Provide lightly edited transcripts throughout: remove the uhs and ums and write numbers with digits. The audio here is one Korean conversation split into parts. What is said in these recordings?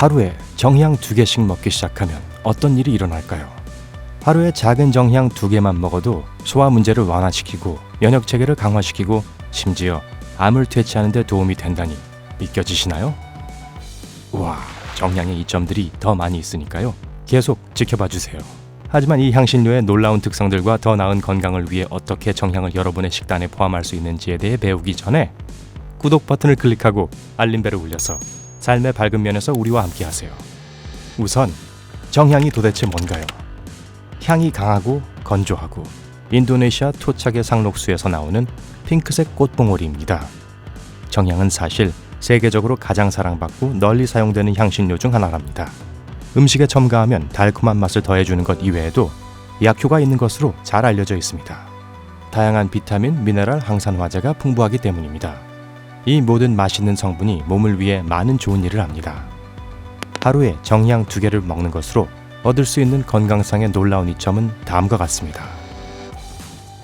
하루에 정향 2개씩 먹기 시작하면 어떤 일이 일어날까요? 하루에 작은 정향 2개만 먹어도 소화 문제를 완화시키고 면역 체계를 강화시키고 심지어 암을 퇴치하는 데 도움이 된다니 믿겨지시나요? 우와, 정향의 이점들이 더 많이 있으니까요. 계속 지켜봐 주세요. 하지만 이 향신료의 놀라운 특성들과 더 나은 건강을 위해 어떻게 정향을 여러분의 식단에 포함할 수 있는지에 대해 배우기 전에 구독 버튼을 클릭하고 알림벨을 울려서 삶의 밝은 면에서 우리와 함께 하세요. 우선 정향이 도대체 뭔가요? 향이 강하고 건조하고 인도네시아 토착의 상록수에서 나오는 핑크색 꽃봉오리입니다. 정향은 사실 세계적으로 가장 사랑받고 널리 사용되는 향신료 중 하나랍니다. 음식에 첨가하면 달콤한 맛을 더해주는 것 이외에도 약효가 있는 것으로 잘 알려져 있습니다. 다양한 비타민, 미네랄, 항산화제가 풍부하기 때문입니다. 이 모든 맛있는 성분이 몸을 위해 많은 좋은 일을 합니다. 하루에 정향 2개를 먹는 것으로 얻을 수 있는 건강상의 놀라운 이점은 다음과 같습니다.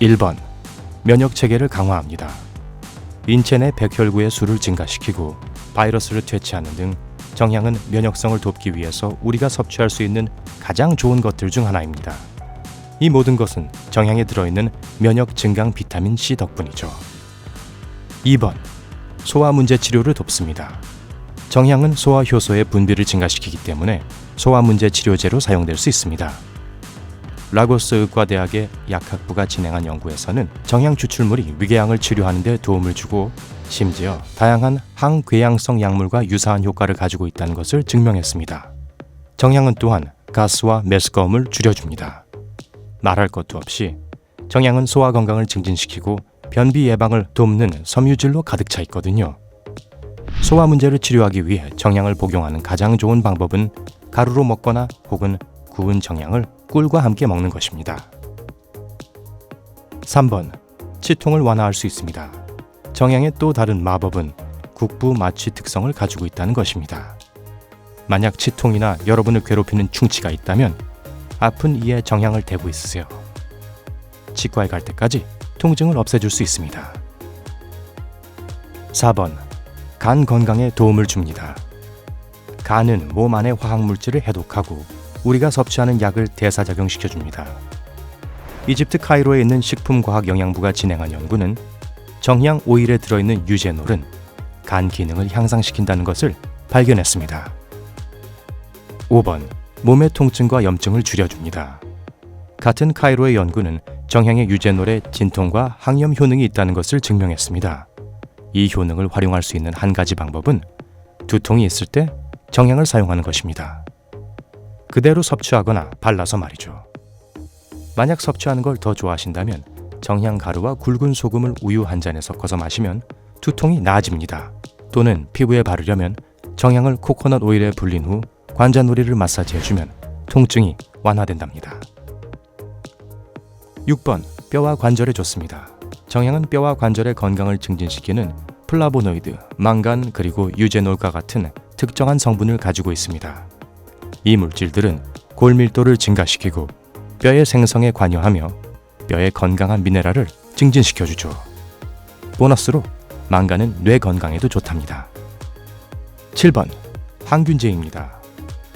1번. 면역 체계를 강화합니다. 인체 내 백혈구의 수를 증가시키고 바이러스를 퇴치하는 등 정향은 면역성을 돕기 위해서 우리가 섭취할 수 있는 가장 좋은 것들 중 하나입니다. 이 모든 것은 정향에 들어있는 면역 증강 비타민 C 덕분이죠. 2번. 소화 문제 치료를 돕습니다. 정향은 소화 효소의 분비를 증가시키기 때문에 소화 문제 치료제로 사용될 수 있습니다. 라고스 의과대학의 약학부가 진행한 연구에서는 정향 추출물이 위궤양을 치료하는 데 도움을 주고 심지어 다양한 항궤양성 약물과 유사한 효과를 가지고 있다는 것을 증명했습니다. 정향은 또한 가스와 메스꺼움을 줄여줍니다. 말할 것도 없이 정향은 소화 건강을 증진시키고 변비 예방을 돕는 섬유질로 가득 차 있거든요. 소화 문제를 치료하기 위해 정향을 복용하는 가장 좋은 방법은 가루로 먹거나 혹은 구운 정향을 꿀과 함께 먹는 것입니다. 3번. 치통을 완화할 수 있습니다. 정향의 또 다른 마법은 국부 마취 특성을 가지고 있다는 것입니다. 만약 치통이나 여러분을 괴롭히는 충치가 있다면 아픈 이에 정향을 대고 있으세요. 치과에 갈 때까지 통증을 없애줄 수 있습니다. 4번. 간 건강에 도움을 줍니다. 간은 몸 안의 화학물질을 해독하고 우리가 섭취하는 약을 대사작용시켜줍니다. 이집트 카이로에 있는 식품과학영양부가 진행한 연구는 정향 오일에 들어있는 유제놀은 간 기능을 향상시킨다는 것을 발견했습니다. 5번. 몸의 통증과 염증을 줄여줍니다. 같은 카이로의 연구는 정향의 유제놀에 진통과 항염 효능이 있다는 것을 증명했습니다. 이 효능을 활용할 수 있는 한 가지 방법은 두통이 있을 때 정향을 사용하는 것입니다. 그대로 섭취하거나 발라서 말이죠. 만약 섭취하는 걸 더 좋아하신다면 정향 가루와 굵은 소금을 우유 한 잔에 섞어서 마시면 두통이 나아집니다. 또는 피부에 바르려면 정향을 코코넛 오일에 불린 후 관자놀이를 마사지해주면 통증이 완화된답니다. 6번. 뼈와 관절에 좋습니다. 정향은 뼈와 관절의 건강을 증진시키는 플라보노이드, 망간 그리고 유제놀과 같은 특정한 성분을 가지고 있습니다. 이 물질들은 골밀도를 증가시키고 뼈의 생성에 관여하며 뼈의 건강한 미네랄을 증진시켜주죠. 보너스로 망간은 뇌 건강에도 좋답니다. 7번. 항균제입니다.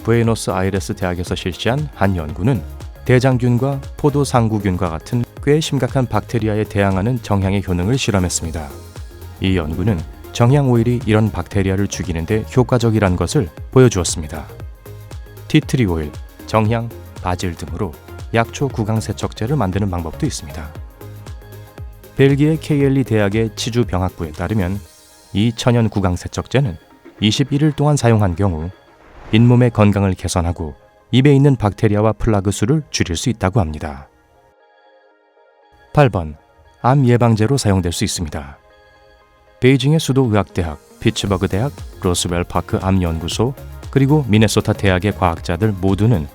부에노스아이레스 대학에서 실시한 한 연구는 대장균과 포도상구균과 같은 꽤 심각한 박테리아에 대항하는 정향의 효능을 실험했습니다. 이 연구는 정향 오일이 이런 박테리아를 죽이는 데 효과적이라는 것을 보여주었습니다. 티트리 오일, 정향, 바질 등으로 약초 구강세척제를 만드는 방법도 있습니다. 벨기에 KLE 대학의 치주병학부에 따르면 이 천연 구강세척제는 21일 동안 사용한 경우 잇몸의 건강을 개선하고 입에 있는 박테리아와 플라그 수를 줄일 수 있다고 합니다. 8번. 암 예방제로 사용될 수 있습니다. 베이징의 수도의학대학, 피츠버그 대학, 로스웰 파크 암연구소, 그리고 미네소타 대학의 과학자들 모두는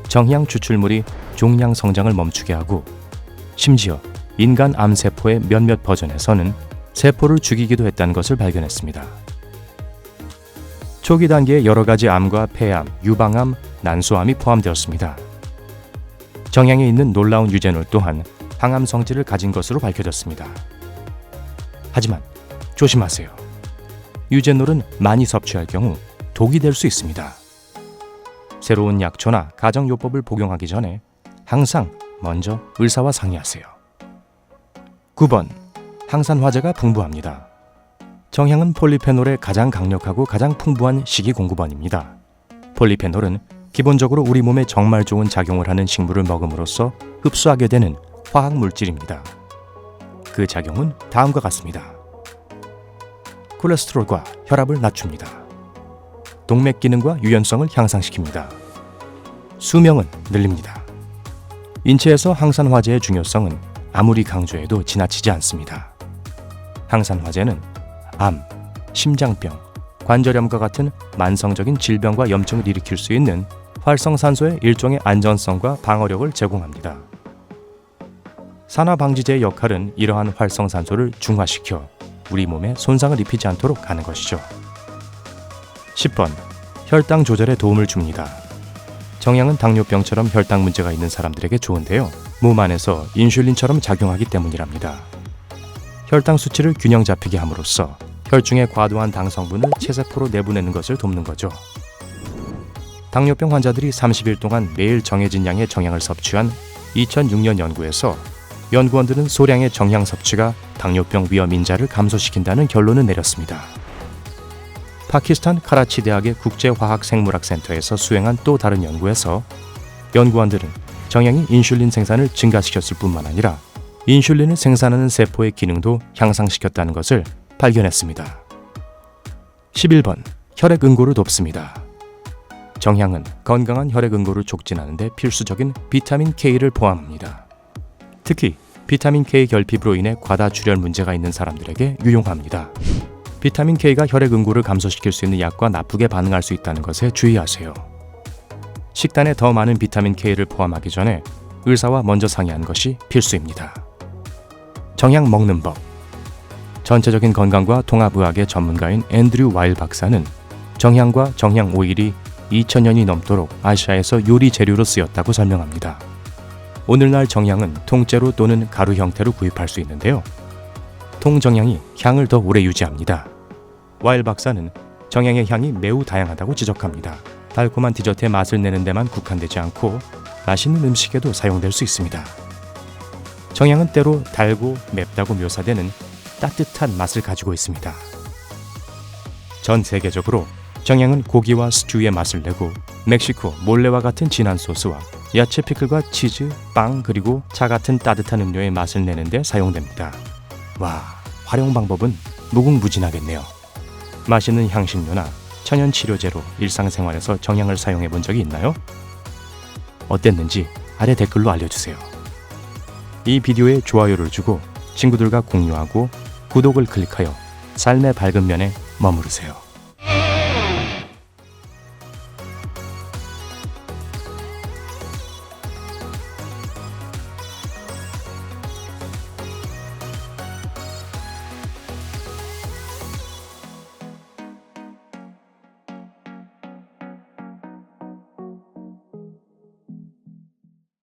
정향 추출물이 종양 성장을 멈추게 하고 심지어 인간 암세포의 몇몇 버전에서는 세포를 죽이기도 했다는 것을 발견했습니다. 초기 단계의 여러 가지 암과 폐암, 유방암, 난소암이 포함되었습니다. 정향에 있는 놀라운 유제놀 또한 항암 성질을 가진 것으로 밝혀졌습니다. 하지만 조심하세요. 유제놀은 많이 섭취할 경우 독이 될 수 있습니다. 새로운 약초나 가정요법을 복용하기 전에 항상 먼저 의사와 상의하세요. 9번. 항산화제가 풍부합니다. 정향은 폴리페놀의 가장 강력하고 가장 풍부한 식이공급원입니다. 폴리페놀은 기본적으로 우리 몸에 정말 좋은 작용을 하는 식물을 먹음으로써 흡수하게 되는 화학물질입니다. 그 작용은 다음과 같습니다. 콜레스테롤과 혈압을 낮춥니다. 동맥 기능과 유연성을 향상시킵니다. 수명은 늘립니다. 인체에서 항산화제의 중요성은 아무리 강조해도 지나치지 않습니다. 항산화제는 암, 심장병, 관절염과 같은 만성적인 질병과 염증을 일으킬 수 있는 활성산소의 일종의 안전성과 방어력을 제공합니다. 산화방지제의 역할은 이러한 활성산소를 중화시켜 우리 몸에 손상을 입히지 않도록 하는 것이죠. 10번. 혈당 조절에 도움을 줍니다. 정향은 당뇨병처럼 혈당 문제가 있는 사람들에게 좋은데요. 몸 안에서 인슐린처럼 작용하기 때문이랍니다. 혈당 수치를 균형 잡히게 함으로써 혈중의 과도한 당 성분을 체세포로 내보내는 것을 돕는 거죠. 당뇨병 환자들이 30일 동안 매일 정해진 양의 정향을 섭취한 2006년 연구에서 연구원들은 소량의 정향 섭취가 당뇨병 위험 인자를 감소시킨다는 결론을 내렸습니다. 파키스탄 카라치 대학의 국제화학생물학센터에서 수행한 또 다른 연구에서 연구원들은 정향이 인슐린 생산을 증가시켰을 뿐만 아니라 인슐린을 생산하는 세포의 기능도 향상시켰다는 것을 발견했습니다. 11번. 혈액 응고를 돕습니다. 정향은 건강한 혈액 응고를 촉진하는 데 필수적인 비타민 K를 포함합니다. 특히 비타민 K 결핍으로 인해 과다 출혈 문제가 있는 사람들에게 유용합니다. 비타민 K가 혈액 응고를 감소시킬 수 있는 약과 나쁘게 반응할 수 있다는 것에 주의하세요. 식단에 더 많은 비타민 K를 포함하기 전에 의사와 먼저 상의하는 것이 필수입니다. 정향 먹는 법. 전체적인 건강과 통합의학의 전문가인 앤드류 와일 박사는 정향과 정향 오일이 2000년이 넘도록 아시아에서 요리 재료로 쓰였다고 설명합니다. 오늘날 정향은 통째로 또는 가루 형태로 구입할 수 있는데요. 통정향이 향을 더 오래 유지합니다. 와일 박사는 정향의 향이 매우 다양하다고 지적합니다. 달콤한 디저트의 맛을 내는 데만 국한되지 않고 맛있는 음식에도 사용될 수 있습니다. 정향은 때로 달고 맵다고 묘사되는 따뜻한 맛을 가지고 있습니다. 전 세계적으로 정향은 고기와 스튜의 맛을 내고 멕시코 몰레와 같은 진한 소스와 야채 피클과 치즈, 빵 그리고 차 같은 따뜻한 음료의 맛을 내는 데 사용됩니다. 와, 활용 방법은 무궁무진하겠네요. 맛있는 향신료나 천연 치료제로 일상생활에서 정향을 사용해 본 적이 있나요? 어땠는지 아래 댓글로 알려주세요. 이 비디오에 좋아요를 주고 친구들과 공유하고 구독을 클릭하여 삶의 밝은 면에 머무르세요.